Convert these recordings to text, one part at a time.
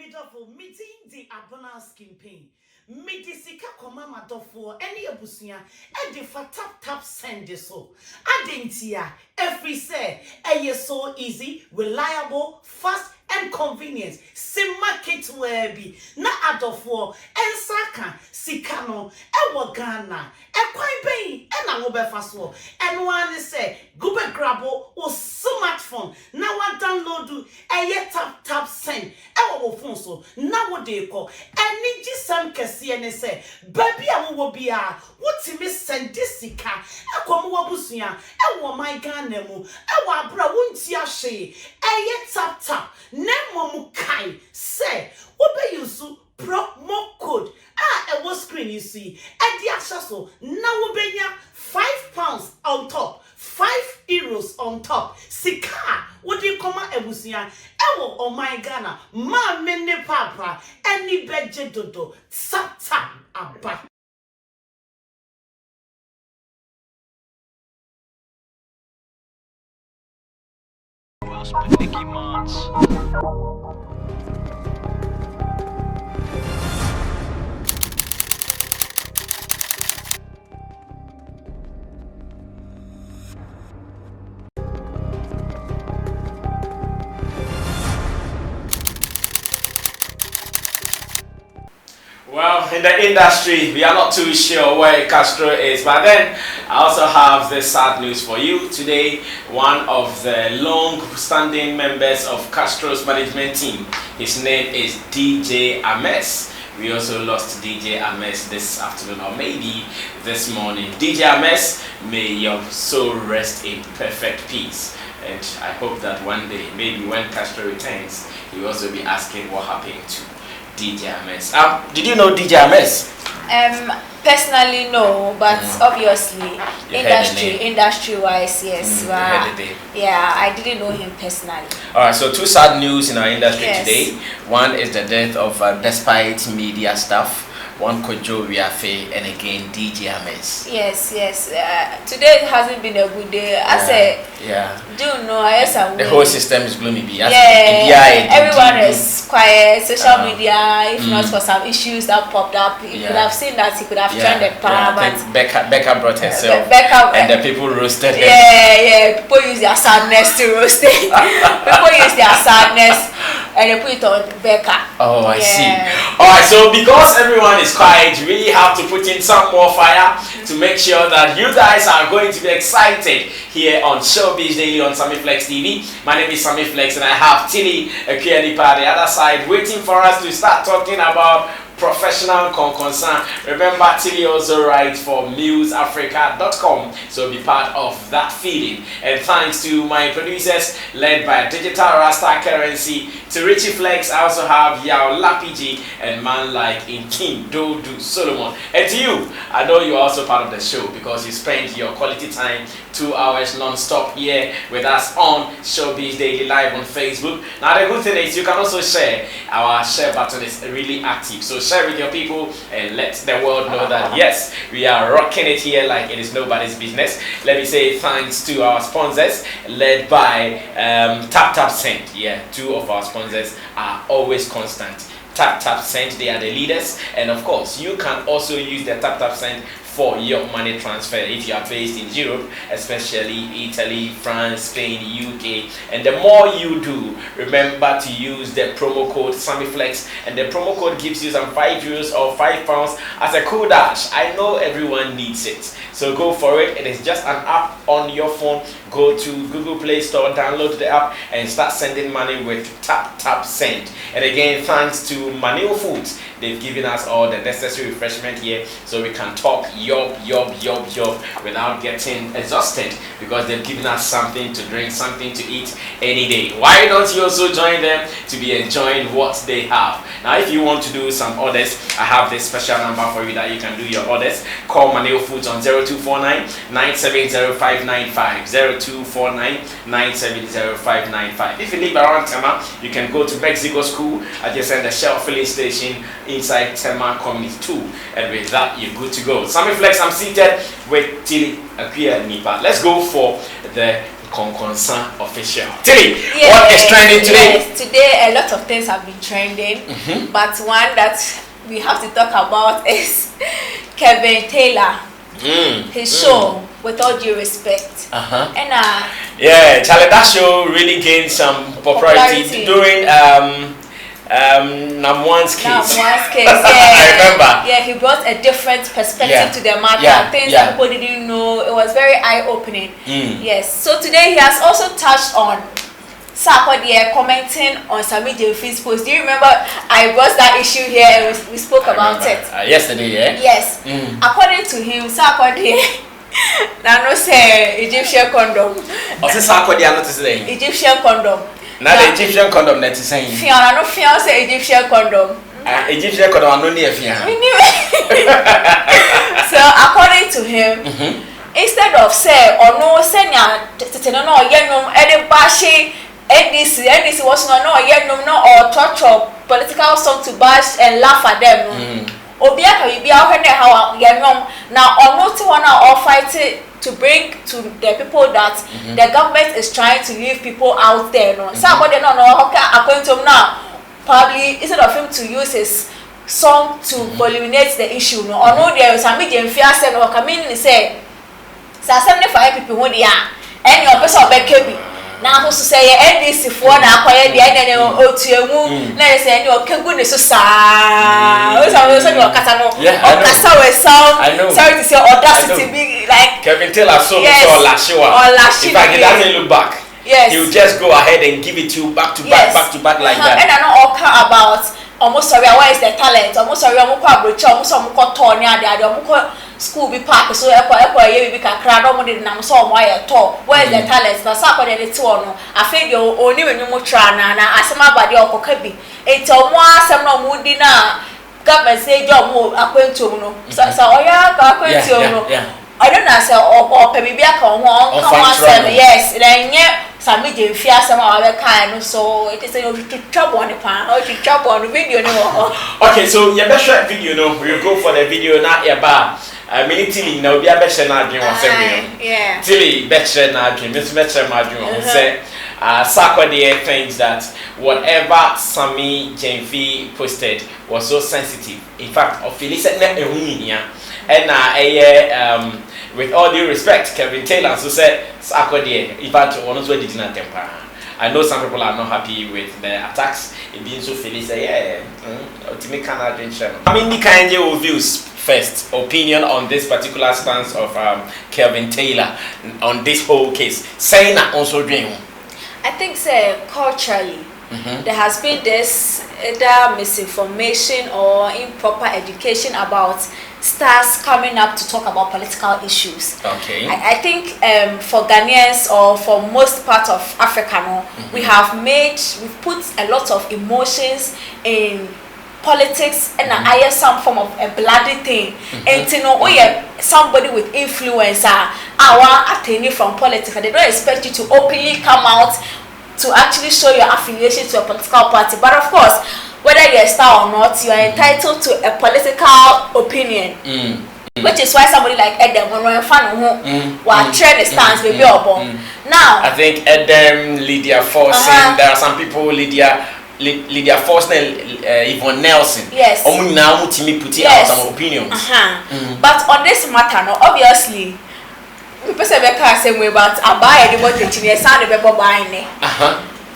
Midofo, meeting the abona skin pain. Medisika koma madofo, any abusia, and the for tap send this so. Adentia, every say, so easy, reliable, fast, and convenience. Sim market where be na adofo, and saka, sikano, and Ghana, and quite paying, and I will be fast war. And one say, go back grabo or smartphone. Now I download do a tap send. Our phone so now what they call and need some and say, baby, I will be what miss send this sika, a come wabusia, and my ganemo, our bra won't ya she, a tap, nemo mukai, say, obey you so promo code. It was screen you see, and the actual now obey £5 on top. €5 on top. Sika, what do you come out ebusia? Ewo oh my Ghana, ma mene papa, any beje dodo, sata aba. Well, in the industry, we are not too sure where Castro is, but then I also have the sad news for you. Today, one of the long-standing members of Castro's management team, his name is DJ Ames. We also lost DJ Ames this afternoon, or maybe this morning. DJ Ames, may your soul rest in perfect peace. And I hope that one day, maybe when Castro returns, he will also be asking what happened to DJ Ames. Did you know DJ Ames? Personally, no, but obviously, industry-wise, yes. Yeah, I didn't know him personally. Alright, so two sad news in our industry today. One is the death of Despite Media staff. One Kojo Riafe, and again DJ Ames. Yes. Today hasn't been a good day. I say, do know, the whole system is gloomy. Everyone is quiet. Social media, if not for some issues that popped up, you could have seen that he could have trended. But Becca brought herself, and the people roasted her. People use their sadness to roast it. People use their sadness and they put it on Becca. Oh, I see. Alright, so because everyone is quiet, you really have to put in some more fire to make sure that you guys are going to be excited here on Showbiz Daily on Sammy Flex TV. My name is Sammy Flex and I have Tilly Akianipa the other side waiting for us to start talking about professional concern. Remember, Tilly also writes for newsafrica.com, so be part of that feeling. And thanks to my producers led by Digital Rasta Currency, to Richie Flex, I also have Yao Lapiji and man like in King Dodu Solomon. And to you, I know you're also part of the show because you spend your quality time 2 hours non-stop here with us on Showbiz Daily Live on Facebook. Now the good thing is you can also share. Our share button is really active, so share with your people and let the world know that yes, we are rocking it here like it is nobody's business. Let me say thanks to our sponsors led by Tap Send. Two of our sponsors are always constant. Tap Send, they are the leaders, and of course you can also use the Tap Send for your money transfer if you are based in Europe, especially Italy, France, Spain, UK. And the more you do, remember to use the promo code SammyFlex, and the promo code gives you some €5 or £5 as a cool dash. I know everyone needs it, so go for it. It is just an app on your phone. Go to Google Play Store, download the app, and start sending money with Tap Send. And again, thanks to Manio Foods, they've given us all the necessary refreshment here so we can talk yob without getting exhausted, because they've given us something to drink, something to eat any day. Why don't you also join them to be enjoying what they have? Now, if you want to do some orders, I have this special number for you that you can do your orders. Call Manio Foods on 0249 970 0249-970-595. If you live around Tema, you can go to Mexico School adjacent the Shell filling station inside Tema Community 2, and with that you're good to go. Sammy Flex, I'm seated with Tilly Akua Nipa. Let's go for the Konkonsa official. Tilly, what is trending today? Yes, today a lot of things have been trending, but one that we have to talk about is Kevin Taylor. His show, with all due respect. And yeah, Charlie, that show really gained some popularity during Namwan's case. Yeah. I remember. Yeah, he brought a different perspective to the matter. Things that people didn't know. It was very eye-opening. Yes. So today he has also touched on Sarkodie commenting on Sammy Jeffrey's post. Do you remember I brought that issue here and we spoke about it? Yesterday, yeah? Yes. According to him, Sarkodie now no say Egyptian condom. Also Sarkodie not saying Egyptian condom. Now the Egyptian condom that is saying. Fiona no fiance Egyptian condom. Egyptian condom no near Fiona. So according to him, instead of say or no say no yenom any bashi NDC was no yenom no or torture political song to bash and laugh at them. Obiaka will be out how yenom now or not one or fight it to bring to the people that the government is trying to leave people out there. No, somebody no according to him now, probably instead of him to use his song to illuminate the issue, no, or no, there is a medium fear said or come in and say, "75 people who they are, and your person of Becca." Now, who say NDC for now, quiet the end and Otiamu, let us say, your goodness, so sad. I know. Sorry to say, audacity big like Kevin Taylor so Lashiwa. In fact, he doesn't look back. Yes. He'll just go ahead and give it to you back to back like that. And I know all care about almost sorry, where is the talent? Almost sorry, I'm school be park so ye be kakra no mo de nam so mo aye to where is the talent na Sarkodie de to no afi de oni wenu mo tra na asema bade okoka bi enti omo asem na mo di na government say jo mo akwentum no so oya ka akwentum no I don't know say o pe bibia ka ho on come asem yes then ye Sammy Jeffrey asem a we kan no so it is say you to trouble on the pan or to trouble on the video no. Okay, so you better video no we go for the video na e ba Tilly now be a better na adwin was every Tilly better na adwin Miss better na adwin on say Sarkodie thinks that whatever Sammy Jeffrey posted was so sensitive. In fact, of Phyllis said na ehuniya and with all due respect Kevin Taylor so said Sarkodie in fact one of did not temper. I know some people are not happy with the attacks. It being so Phyllis say ultimate Canada drink. I mean the kind of views first opinion on this particular stance of Kevin Taylor on this whole case. Saying that also dream. I think culturally there has been this either misinformation or improper education about stars coming up to talk about political issues. Okay. I think for Ghanaians or for most part of Africa, we've put a lot of emotions in politics and I hear some form of a bloody thing. And you know, somebody with influence our attaining from politics, and they don't expect you to openly come out to actually show your affiliation to a political party. But of course, whether you're a star or not, you are entitled to a political opinion. Which is why somebody like Edem when fan who trend the stance baby now I think Edem, Lydia Forsen, there are some people Lydia Forsen, Yvonne Nelson. Yes. Now put out some opinions. But on this matter, no, obviously, people say Becca same way, but I buy the boat teaching a sound of people buying it.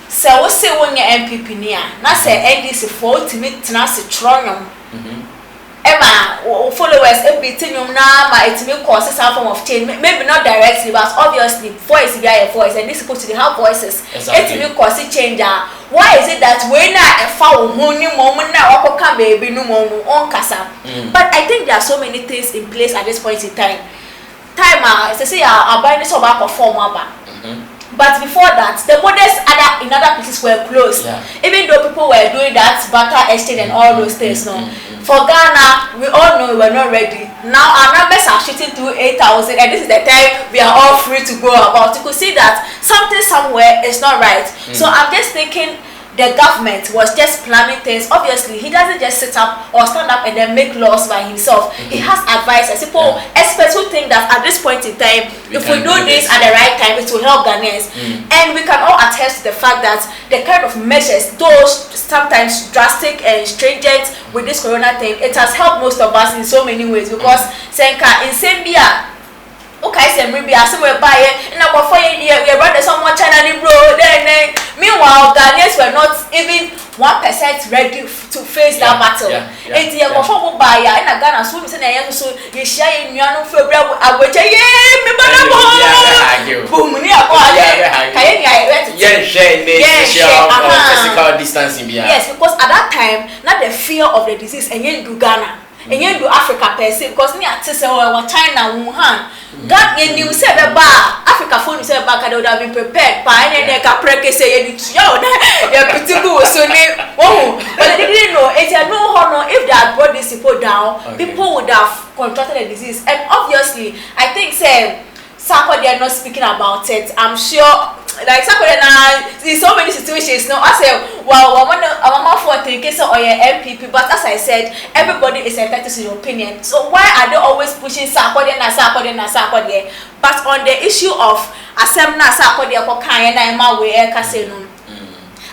So we say when your MPP near, not say NDC for to meet Tenassi Tronum. Emma, followers, everything you now might make cause some form of change. Maybe not directly, but obviously, voice is a voice, and this is supposed to have voices. It's make cause change. Why is it that when I found money moment now, I can baby no more on Casa? But I think there are so many things in place at this point in time. As I say, I'm buying this about performer. But before that, the borders in other places were closed. Even though people were doing that barter exchange and all those things, no. For Ghana, we all know we were not ready. Now our numbers are shooting through 8,000, and this is the time we are all free to go about. You could see that something somewhere is not right. So I'm just thinking the government was just planning things. Obviously, he doesn't just sit up or stand up and then make laws by himself. He has advisors, people, experts who think that at this point in time, if we do this at the right time, it will help Ghanaians. And we can all attest to the fact that the kind of measures, those sometimes drastic and stringent with this corona thing, it has helped most of us in so many ways because Senka in Zambia. Okay, so maybe I somewhere buy it, and I go for you. Your brother someone China bro. Then meanwhile, Ghanaians were not even 1% ready to face that battle. It's your go buy and a Ghana so we say so you share in your no for bravo. I go say me bana boom ni ako physical distancing. Yes, because at that time, not the fear of the disease and you do Ghana. And you do Africa per se because me at China Wuhan. God you say Africa phone say back they would have been prepared. Pa and they can pray say you pretty good so but they didn't know it's a no honor if they had brought these people down, people would have contracted the disease. And obviously I think say Sarkodie are not speaking about it. I'm sure like Sarkodie in so many situations now I say well I'm for thinking so or your MPP, but as I said, everybody is entitled to your opinion. So why are they always pushing Sarkodie? But on the issue of Asemna Sarkodie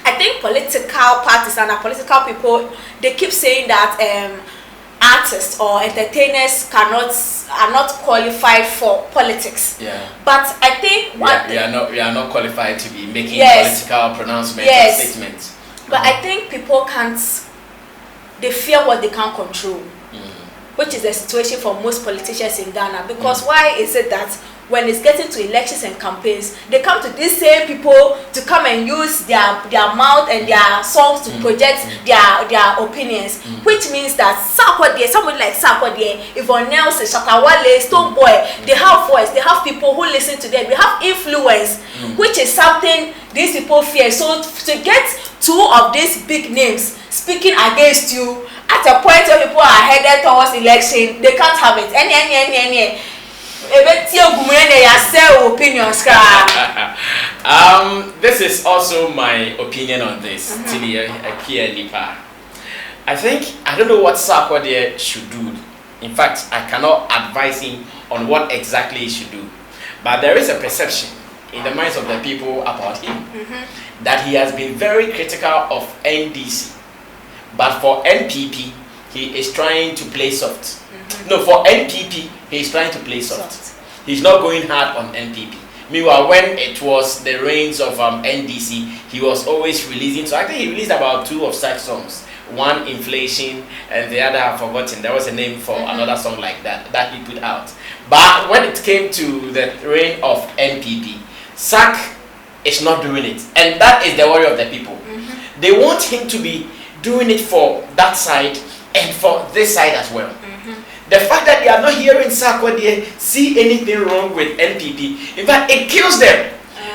I think political parties and political people, they keep saying that artists or entertainers are not qualified for politics. But I think we are not qualified to be making political pronouncements or statements. But I think people they fear what they can't control, which is the situation for most politicians in Ghana. Because why is it that when it's getting to elections and campaigns, they come to these same people to come and use their mouth and their songs to project their opinions, which means that Sarkodie, somebody like Sarkodie, Yvonne Nelson, Shakawale, Stoneboy, they have voice, they have people who listen to them, they have influence, which is something these people fear. So to get two of these big names speaking against you at a point where people are headed towards election, they can't have it. This is also my opinion on this. I think I don't know what Sarkodie should do. In fact, I cannot advise him on what exactly he should do. But there is a perception in the minds of the people about him that he has been very critical of NDC. But for NPP, he is trying to play soft. No, for NPP, he is trying to play soft. He's not going hard on NPP. Meanwhile, when it was the reigns of NDC, he was always releasing. So I think he released about 2 of such songs. One, Inflation, and the other I've forgotten. There was a name for another song like that he put out. But when it came to the reign of NPP, Sark is not doing it. And that is the worry of the people. They want him to be doing it for that side and for this side as well. The fact that they are not hearing Sarkodie see anything wrong with NPP, in fact, it kills them.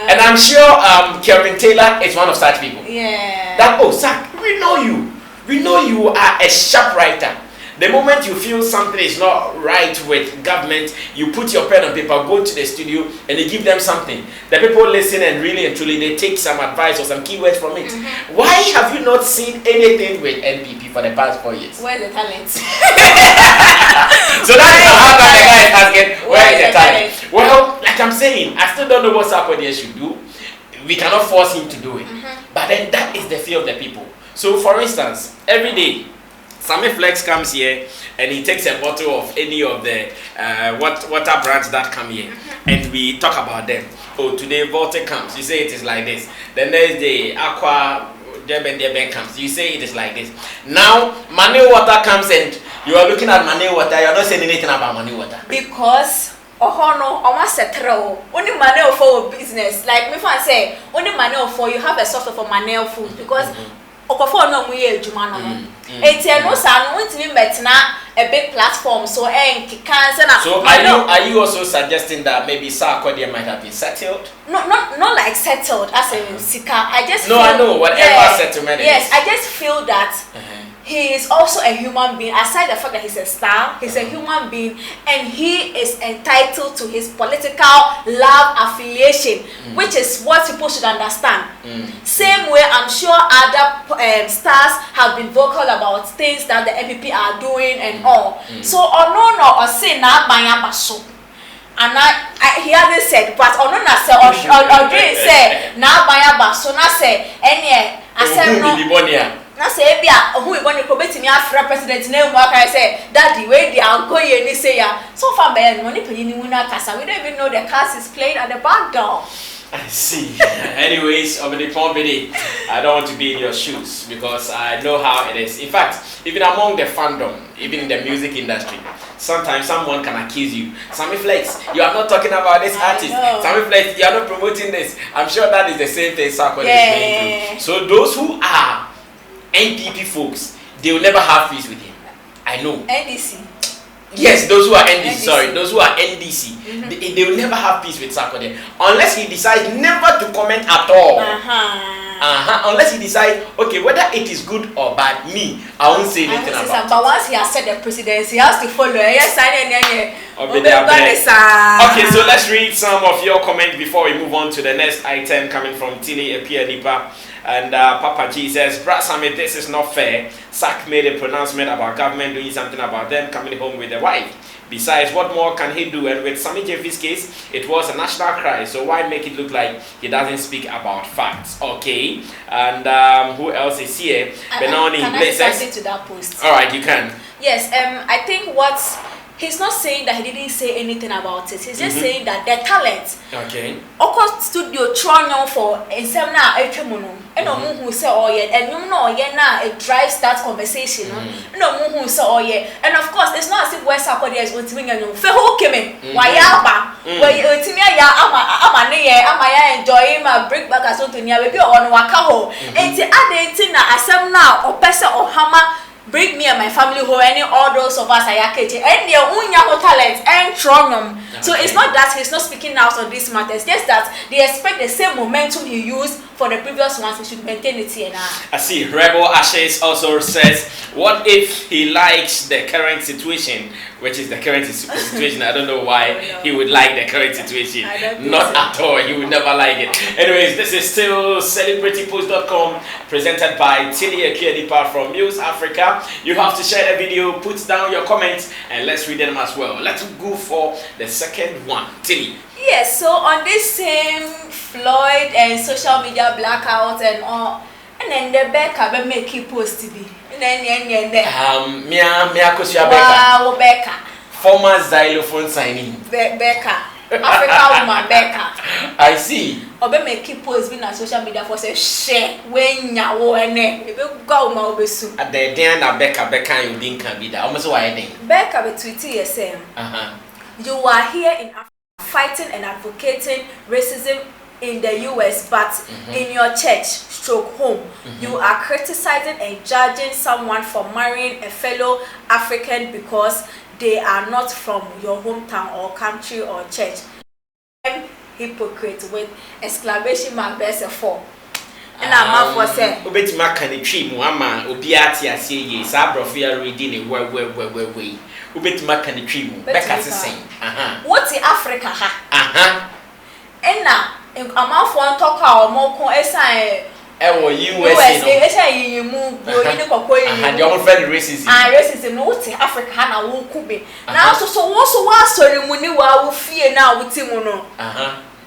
And I'm sure Kelvin Taylor is one of such people. That, Sark, we know you. We know you are a sharp writer. The moment you feel something is not right with government, you put your pen on paper, go to the studio, and you give them something. The people listen and really and truly they take some advice or some keywords from it. Why have you not seen anything with NPP for the past 4 years? Where's the talent? So that is how the guy is asking, where is the talent? Well, like I'm saying, I still don't know what Sarkodie should do. We cannot force him to do it. But then that is the fear of the people. So for instance, every day, Sammy Flex comes here and he takes a bottle of any of the water brands that come here and we talk about them. Today Volta comes, you say it is like this. The next day Aqua Deben comes, you say it is like this. Now Mane Water comes and you are looking at Mane Water, you are not saying anything about Mane Water. Because almost settle only Mane for business. Like me fan say, only Mane for you have a software for Mane food because it's a big platform, so are you also suggesting that maybe Sarkodie might have been settled? No, not like settled as a Sika. I just I know whatever settlement. Yes, I just feel that he is also a human being. Aside the fact that he's a star, he's a human being, and he is entitled to his political love affiliation, which is what people should understand. Same way, I'm sure other stars have been vocal about things that the MPP are doing and all. So, or say na banya baso. And he hasn't said, but no say or say na banya baso na say any asem no. Na say bia who we want to betimi afra president na mu aka say daddy wey dey ankoye ni say ya so far be no ni panyi ni mu na kasa we don't even know the cast is playing at the background. I see. Anyways, over the comedy, I don't want to be in your shoes because I know how it is. In fact, even among the fandom, even in the music industry, sometimes someone can accuse you. Sammy Flex, you are not talking about this artist. Sammy Flex, you are not promoting this. I'm sure that is the same thing Sarkodie is going through. So those who are NPP folks, they will never have peace with him. I know. NDC. Yes, those who are NDC, sorry, those who are NDC, they will never have peace with Sarkodie unless he decides never to comment at all. Unless he decides, okay, whether it is good or bad, me, I won't say anything about it. But once he has said the presidency, he has to follow. Yes, okay, so let's read some of your comments before we move on to the next item coming from Tili Epianipa. And Papa G says, Brad Sammy, this is not fair. Sak made a pronouncement about government doing something about them coming home with a wife. Besides, what more can he do? And with Sammy Jeffy's case, it was a national cry. So why make it look like he doesn't speak about facts? Okay. And who else is here? Benoni. Can I respond to that post? All right, you can. Yes. I think he's not saying that he didn't say anything about it. He's just saying that their talent. Okay. Oko studio trying for examina etwemono. Eno mu hu say oye enum na oye na it drives that conversation. No mu hu say oye. And of course, it's not as if West Sarkodie is otimi nyanyum. Fe ho keme. Wa ya ba. We otimi ya ama ne ye ama ya enjoy ma break back as onto nia we bi o no waka ho. Enti ade na asem na opese ohama bring me and my family home, any all those of us are yakeje and your own talent and strong. So it's not that he's not speaking out on these matters, just that they expect the same momentum he used for the previous ones. He should maintain it here now. I see. Rebel Ashes also says, what if he likes the current situation, which is the current situation? I don't know why he would like the current situation. Not at all. He would never like it. Anyways, this is still celebritypost.com presented by Tili Epianipa from News Africa. You have to share the video, put down your comments, and let's read them as well. Let's go for the second one. Tili. Yes, so on this same Floyd and social media blackout and all, and then the Becca be make it post to be. And then Mia Kosia Becca. Wow, Becca. Former xylophone signing. Becca. Africa woman Becca. I see. Obe make it post be na social media for say share when nyawo ene. E be go ma obesu. At the end of Becca you didn't can be that. Almost why thing. Becca be tweet yesem. You are here in Africa fighting and advocating racism in the US, but in your church stroke home, you are criticizing and judging someone for marrying a fellow African because they are not from your hometown or country or church. Hypocrite with exclamation mark verse 4. And I'm for say obeti makane twi mu ama obi ati ase ye sa brofia reading e we obeti makane twi mu Becca say what in Africa ha and I'm for talk our more esan ewo US esan yin mu bro ni kokoi and your friend racism racism no what in Africa na wo kube now so wa sorry mu ni wa wo fie na wo ti mu no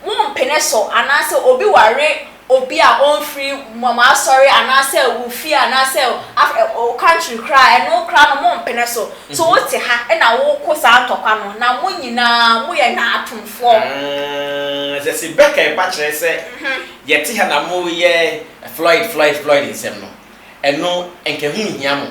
mo peneso anase obi ware obi a on free mama sorry anase wo fie anase o country cry no cry no mo peneso so what ha e na wo ko sa atokwa no na mo nyina mo ye na atumfo se Becca e pa kire se ye ti ha na mo ye Floyd insem no eno enke hu hia mo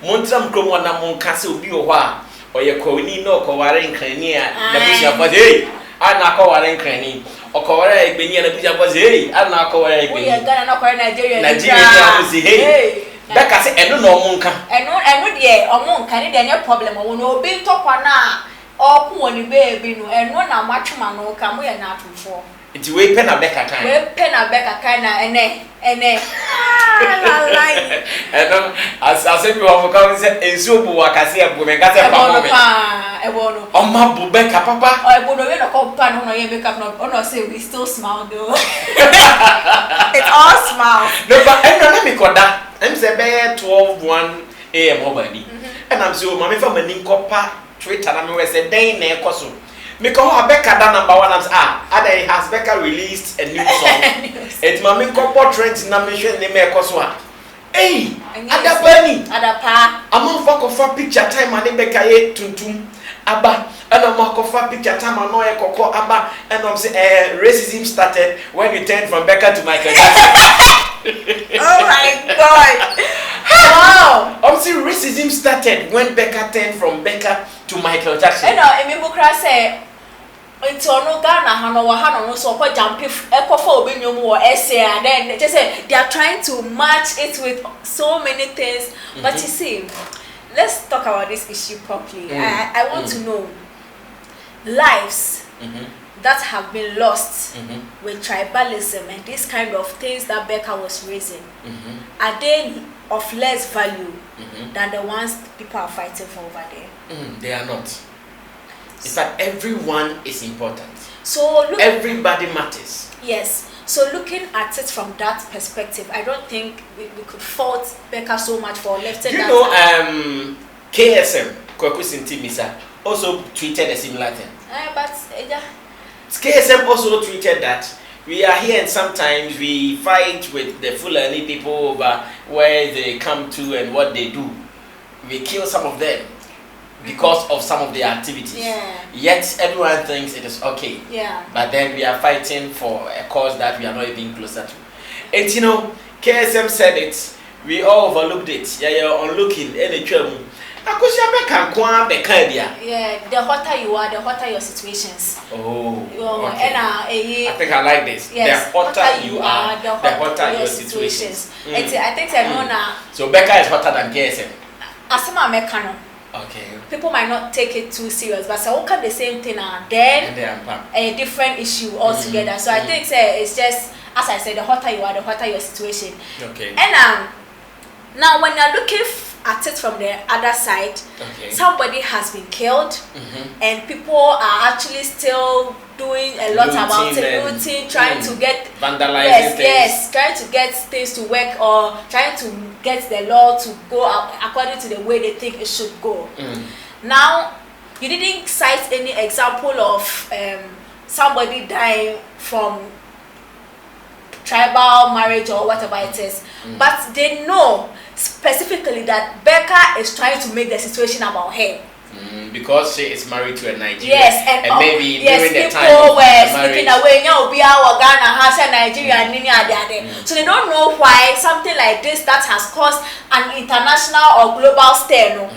montram kromo na mo nka se obi wo ho a oye kwani no ko ware nkrani a na busia fa hey ana ko ware nkrani okowara egbeni na busia fa hey ana ko ware egbeni we Ghana na ko Nigeria ya say hey Becca say eno no mo nka eno de omo nka ne de any problem wo no obi ntokwa na oku woni baby no eno na matwema no ka mo ye na atumfo It's way pen a Becca kind. We pen a Becca kind ene. And as I said, you have come and so wakasi a woman got a ebono. Oh, my Becca, Papa. Oh, ebono, we no company, no, you make up, no, say we still smile though. It's all smile. No, but I don't let me call that. I'm say 12:01 a.m. already. And I'm so, Mammy from a Ninkopa Twitter, and I'm say, day near Kosu. Because Becca done number one, and has Becca released a new song. It's Mammy Kopa Trent nomination name Kosua. Hey, Ada Bunny, Ada Pa. I'm on for picture time and Becca ye tuntum. Abba, and I'm on for picture time and no Coco Abba, and I'm saying racism started when you turned from Becca to Michael Jackson. Oh my God! Wow! I'm saying racism started when Becca turned from Becca to Michael Jackson. You know, I mean, Bukra say, "It's on no Ghana, Hano, no so quite jump if echo for being more essay," and then just say they are trying to match it with so many things. But you see, let's talk about this issue properly. I want to know lives that have been lost with tribalism and these kind of things that Becca was raising. Are they of less value than the ones people are fighting for over there? They are not. In fact, everyone is important. So everybody matters. Yes. So looking at it from that perspective, I don't think we could fault Becca so much for lifting that. You know, KSM, Kwakusin Timisa, also tweeted a similar thing. But KSM also tweeted that we are here and sometimes we fight with the Fulani people over where they come to and what they do. We kill some of them because of some of their activities. Yet everyone thinks it is okay. But then we are fighting for a cause that we are not even closer to. And you know, KSM said it, we all overlooked it. You're onlooking any trouble. Yeah, the hotter you are, the hotter your situations. Oh, okay. I think I like this. Yes, the hotter you are, the hotter your situations. I think I know now. So Becca is hotter than KSM. Asema Mekano. Okay. People might not take it too serious, but so the same thing and then a different issue altogether. So I think it's just, as I said, the hotter you are, the hotter your situation. Okay. And now when you're looking at it from the other side, somebody has been killed, and people are actually still doing a lot about it, looting, trying to get vandalizing things. Trying to get things to work or trying to get the law to go out according to the way they think it should go. Now, you didn't cite any example of somebody dying from tribal marriage or whatever it is, but they know specifically that Becca is trying to make the situation about her. Because she is married to a Nigerian. Yes, and maybe yes, during the time people of were the speaking away. Ghana has a Nigeria, so they don't know why something like this that has caused an international or global stir.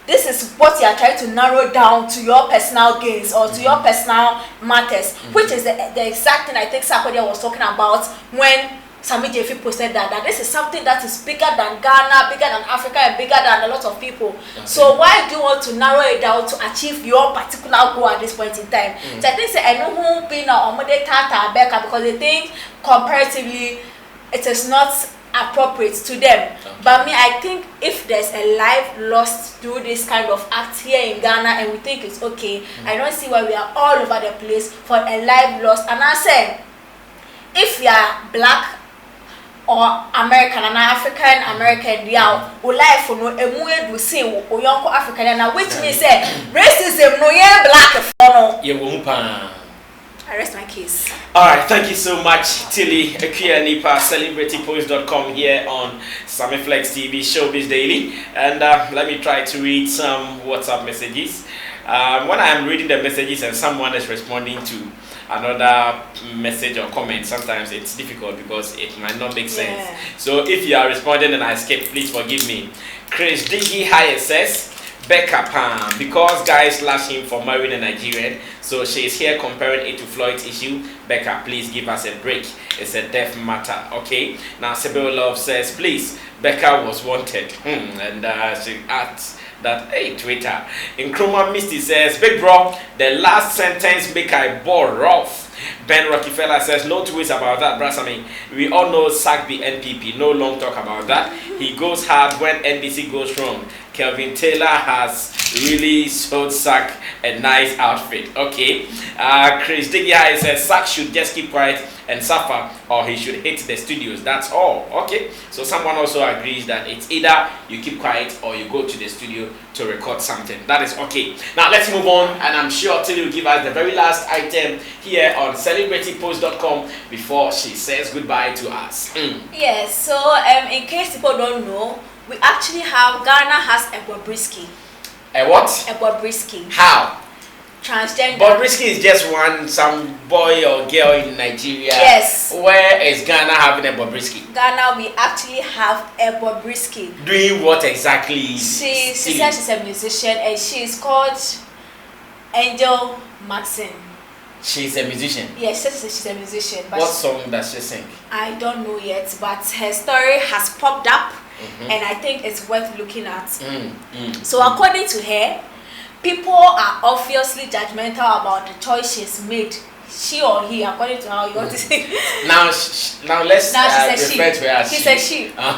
This is what you are trying to narrow down to your personal gains or to your personal matters, which is the exact thing I think Sarkodie was talking about when Sammy posted that this is something that is bigger than Ghana, bigger than Africa, and bigger than a lot of people. So why do you want to narrow it down to achieve your particular goal at this point in time? So I think I know who being a Tata Becca because they think comparatively it is not appropriate to them. But me, I think if there's a life lost through this kind of act here in Ghana and we think it's okay, I don't see why we are all over the place for a life lost. And I say, if you are black or American and African American, yeah, or life for no do say or young African, and which means say racism no yeah black for I rest my case. Alright, thank you so much, Tilly Nipa, celebritypost.com here on Sammy Flex TV Showbiz Daily. And let me try to read some WhatsApp messages. When I am reading the messages and someone is responding to another message or comment, sometimes it's difficult because it might not make sense. So if you are responding and I skip, please forgive me. Chris Diggy High says, Becca Pam, because guys lash him for marrying a Nigerian, so she is here comparing it to Floyd's issue. Becca, please give us a break. It's a death matter, okay? Now Sibyl Love says, please, Becca was wanted. And she adds that, hey, Twitter. Nkrumah Misty says, big bro, the last sentence make I bore rough. Ben Rockefeller says, no two ways about that, Brasami. We all know sack the NPP. No long talk about that. He goes hard when NDC goes wrong. Kelvin Taylor has really sold Sack a nice outfit. Okay. Chris Diggy says Sack should just keep quiet and suffer, or he should hit the studios. That's all. Okay. So someone also agrees that it's either you keep quiet or you go to the studio to record something. That is okay. Now let's move on, and I'm sure Tilly will give us the very last item here on celebritypost.com before she says goodbye to us. Yes. So in case people don't know, we actually have Ghana has a Bobrisky. A what? A Bobrisky. How? Transgender. Bobrisky is just some boy or girl in Nigeria. Yes. Where is Ghana having a Bobrisky? Ghana, we actually have a Bobrisky. Doing what exactly? She says she's a musician and she is called Angel Maxine. She's a musician? Yes, she says she's a musician. But what song does she sing? I don't know yet, but her story has popped up. And I think it's worth looking at. So according to her, people are obviously judgmental about the choice she's made. She or he, according to how you want to say. Now let's refer to her as she. She's a she. Now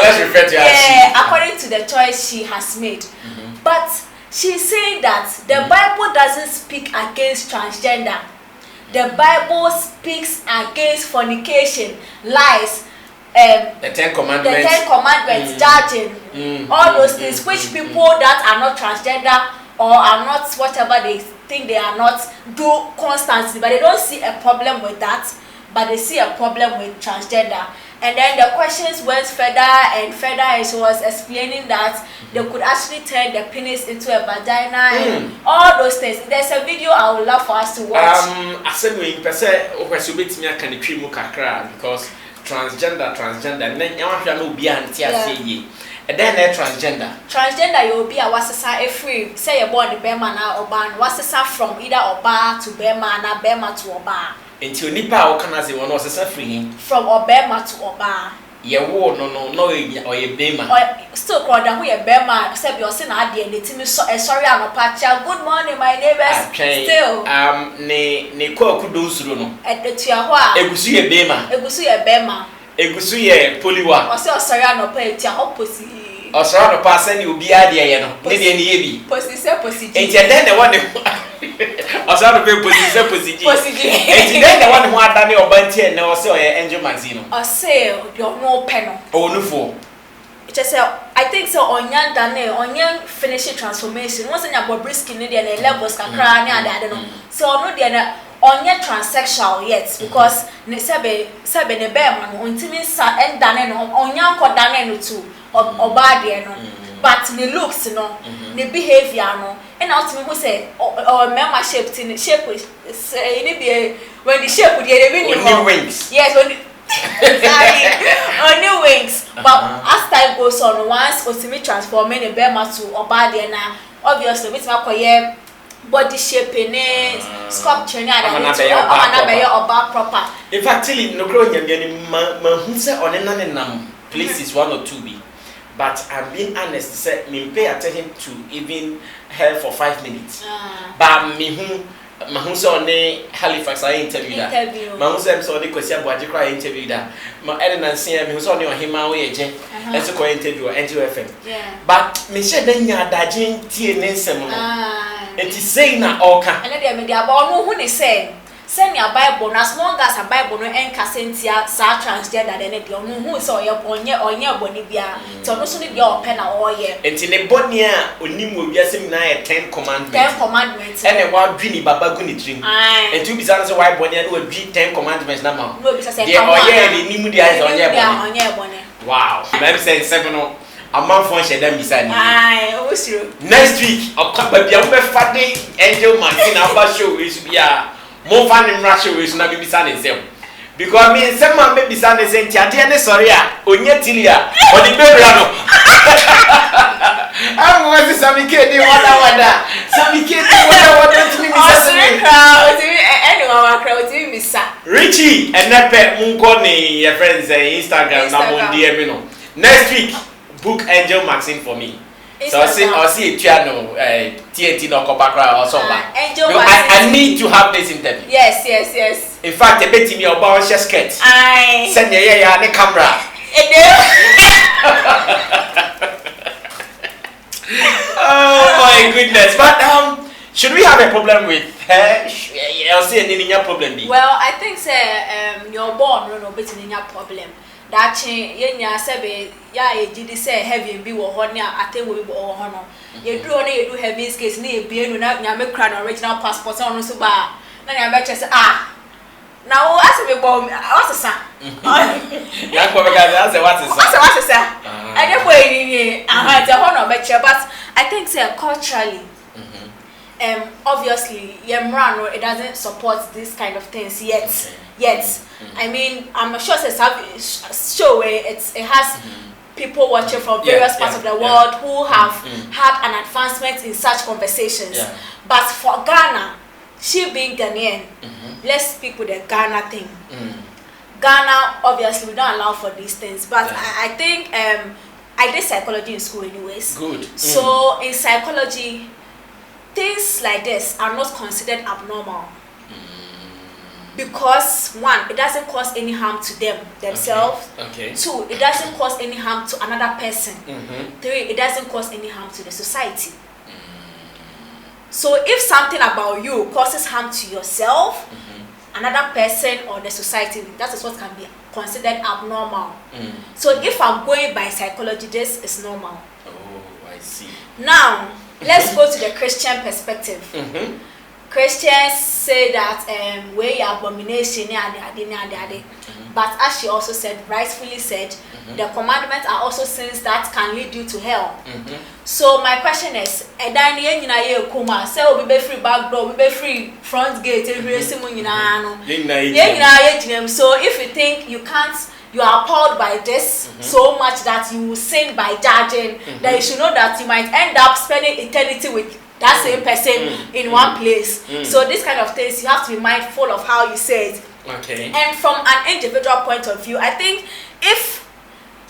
let's refer to her as she. According to the choice she has made. But she's saying that the Bible doesn't speak against transgender. The Bible speaks against fornication, lies, the Ten Commandments, judging, all those things which people that are not transgender or are not whatever they think they are not do constantly, but they don't see a problem with that, but they see a problem with transgender. And then the questions went further and further, and she was explaining that they could actually turn the penis into a vagina and all those things. There's a video I would love for us to watch. I said we because transgender and then you want to be anti and then transgender you will be a wasesa free say you born the bema na oba wasesa from either oba to bema na bema to oba until nipa o kana say one wasesa free from obema to oba ye wo no or ye bema or still called that we a bema say you say na ade and timi so sorry anopacha good morning my neighbors still ne kwakudo nsuro no etua ho a egusu ye bema egusu ye poliwa o say sorry anopa etua ho posi osoro no pass ni obi ade ye no ne de ne ye bi posi enti den ne won osoro no pe posi enti den ne won ho ada ne obantie ne o say o ye Angel Maxine o say you no peno o no fo just say I think so onyan dane onyan finish transformation once nya Bobrisky ne de na levels kakra ne ada no so no de na onye transsexual yet because ne sebe ne be ma no ntimi sa endane no onyan kodane no too oba de no but ne looks no ne behavior no and ultimately who say or member shape tin shape any be when the shape the wings yes when only wings but as time goes on once ultimately transforming the bema to oba de na obviously with makoye body shaping sculpture na oba proper in fact till no grow nyam ma hu say onenanenam places one or two be but I'm being honest say me pay attention to even her for 5 minutes but me hu ma hu say on Halifax I interview that ma hu say so on Kwesi Abuaje cry interview that ma Elena say me hu say on Ohima we eje enso ko interview NGO FM but me share dan nya adaje tie ne nsem no enti say na oka ene de me de aba onu hu ne say send your Bible as long as a Bible no enka sentia sa transgender de ne de onu hu say onye boni bia so no so ne de open na oye enti ne boni a onim obiase mi na 10 commandments ene wa dwi ni baba gu ni trim enti obi say why boni na wa dwi 10 commandments na ma no obi say de oye ni nimu de ay onye boni wow let me say seven no a man for sheda misa ni osiro next week okaba bia we fa de Angel Maxine aba show we should be a mo fa ni mra show we should na be bisa ne nsem because me nsem ma be bisa ne nsem ti ade ne sorry a onye tili a odi bebra no am was Sammy Kedi wada Sammy Kedi wada timi bisa ne anyone wa crowd timi bisa Richie enepe munko ni your friends Instagram na mo DM no next week book Angel Maxine for me. So I'll see it piano TNT no background or something. I need to have this interview. Yes. In fact, a bit in your bow skirt. Send your the camera. Oh my goodness. But should we have a problem with her? I'll see any problem. Well, I think you're born no bit in your problem. That yenya sebe ya ejidi say heavy bi wo ho ne atewo bi wo ho no ye do heavy case ne e bienu na nyame kra no original passport on so ba na nyame che say na wo asebe bo asesa ya ko be ga say what is asesa I dey boy ni te ho no be che, but I think say culturally obviously Yemrano it doesn't support this kind of things yet. I mean, I'm sure it's a show where it has people watching from various parts of the world who have had an advancement in such conversations. But for Ghana, she being Ghanaian, let's speak with the Ghana thing. Ghana, obviously, we don't allow for these things, but I think I did psychology in school anyways. Good. So in psychology, things like this are not considered abnormal. Because one, it doesn't cause any harm to themselves. Okay. Two, it doesn't cause any harm to another person. Three, it doesn't cause any harm to the society. So if something about you causes harm to yourself, another person or the society, that is what can be considered abnormal. So if I'm going by psychology, this is normal. Oh, I see. Now, let's go to the Christian perspective. Christians say that we are abomination, but as she also said, rightfully said, the commandments are also sins that can lead you to hell. So my question is, say we be free back door, we be free front gate, so if you think you are appalled by this so much that you will sin by judging, then you should know that you might end up spending eternity with that same person in one place. So this kind of things, you have to be mindful of how you say it. Okay. And from an individual point of view, I think if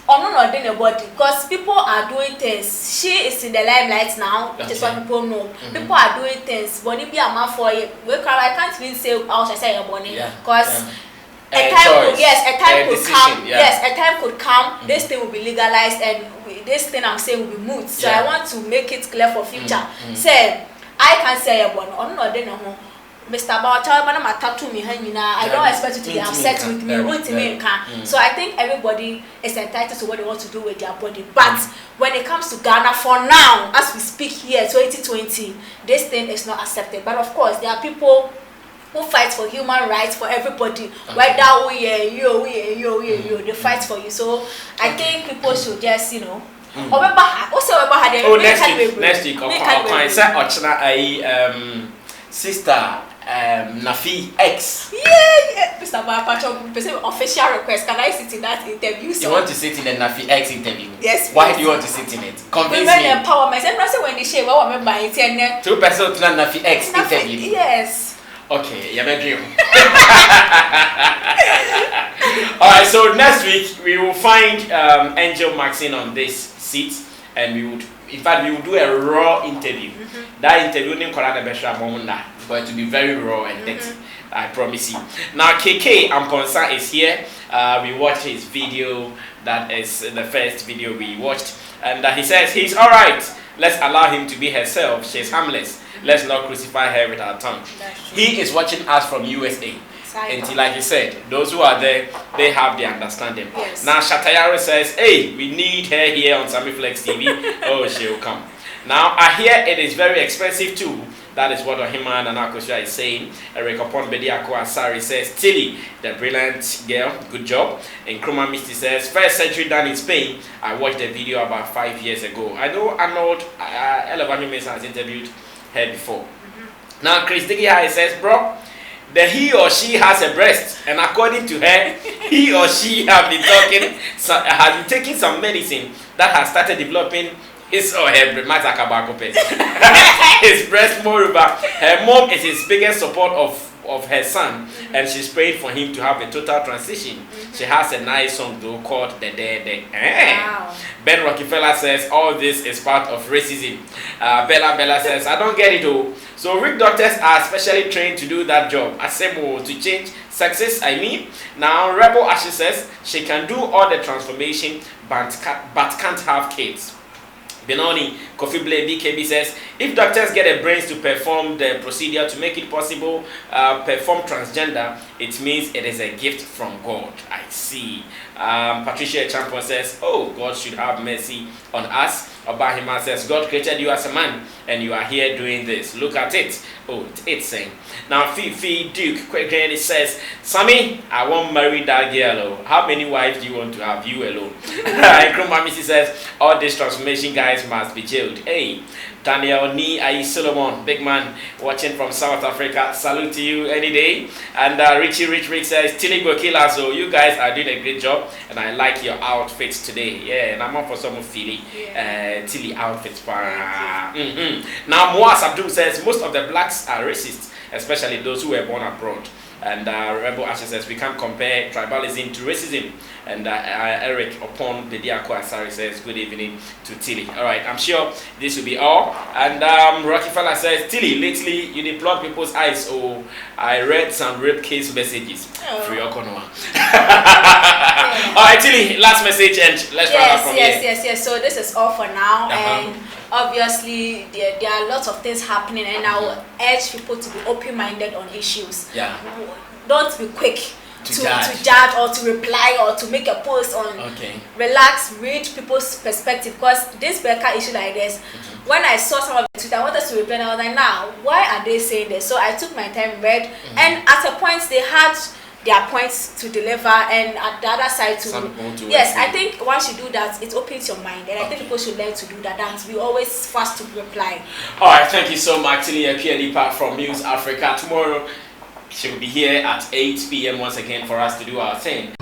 body, because people are doing things, she is in the limelight now, which is what people know. People are doing things, but if you are for it, I can't even say how should I say your body, because a time could come, this thing will be legalized and this thing I'm saying will be moot. So I want to make it clear for future. Say, I can say a one Mr. Baucha, I don't expect you to be upset with me. So I think everybody is entitled to what they want to do with their body. But when it comes to Ghana, for now, as we speak here, 2020, this thing is not accepted. But of course, there are people who fight for human rights for everybody. Whether they fight for you. So I think people should just, next week, sister Nafi X. Mr. Bapacho, official request. Can I sit in that interview? You want to sit in the Nafi X interview? Yes. Why do you want to sit in it? Convince Women me. empowerment. And also when they share, what remember it and 2 persons to Nafi X interview. Yes. Okay, you may dream. Alright, so next week we will find Angel Maxine on this seat, and we will do a raw interview. That interview name is going to be very raw and dirty. I promise you. Now KK Amponsa is here. We watched his video. That is the first video we watched, and he says he's alright. Let's allow him to be herself. She's harmless. Let's not crucify her with our tongue. He is watching us from USA. Until, like he said, those who are there, they have the understanding. Yes. Now Shatayaro says, hey, we need her here on Sammy Flex TV. Oh, she'll come. Now I hear it is very expensive too. That is what Ohima and Akosha is saying. Erika Ponbediako Asari says, Tilly, the brilliant girl, good job. And Kruma Misty says, first surgery done in Spain. I watched the video about 5 years ago. I know Arnold Elevanyo Mason has interviewed her before. Now Chris Diggy says, bro, the he or she has a breast, and according to her, he or she has been taking some medicine that has started developing his or her his breast. Moreover, her mom is his biggest support of of her son, and she's praying for him to have a total transition. She has a nice song though called The Day. Wow. Ben Rockefeller says all this is part of racism. Bella says I don't get it though. So Rick doctors are specially trained to do that job. Assemble to change sexes. I mean, now Rebel Ashley says she can do all the transformation, but can't have kids. Benoni Kofi Blade BKB says if doctors get the brains to perform the procedure to make it possible, perform transgender, it means it is a gift from God. I see. Patricia Champon says, oh, God should have mercy on us. Obahima says, God created you as a man and you are here doing this. Look at it. Oh, it's saying. Now, Fifi Duke Quick says, Sammy, I won't marry that girl. How many wives do you want to have? You alone. And Krumamisi says, all these transformation guys must be jailed. Hey, Daniel Ni Ai Solomon, big man watching from South Africa. Salute to you any day. And Richie Rich Rick says, Tilly Gokila, so you guys are doing a great job and I like your outfits today. Yeah, and I'm up for some of Tilly outfits. Now, Moaz Abdul says, most of the blacks are racist, especially those who were born abroad. And Rebel Asher says, we can't compare tribalism to racism. And Eric upon Bediako Asari says, good evening to Tilly. All right, I'm sure this will be all. And Rockefeller says, Tilly, lately you did plug people's eyes. Oh, I read some rape case messages. For your corner. All right, Tilly, last message and let's round up from here. Yes. So this is all for now. And obviously, there are lots of things happening, and I will urge people to be open-minded on issues. Yeah. Don't be quick to judge or to reply or to make a post on. Okay. Relax, read people's perspective, because this Becca issue like this, when I saw some of the Twitter, I wanted to reply, and I was like, now, why are they saying this? So I took my time, read, and at a point they had their points to deliver, and at the other side to yes, I think once you do that, it opens your mind, and I think people should learn to do that, and be always fast to reply. All right, thank you so much, Tilly Akiadipa from News Africa. Tomorrow she will be here at 8 p.m. once again for us to do our thing.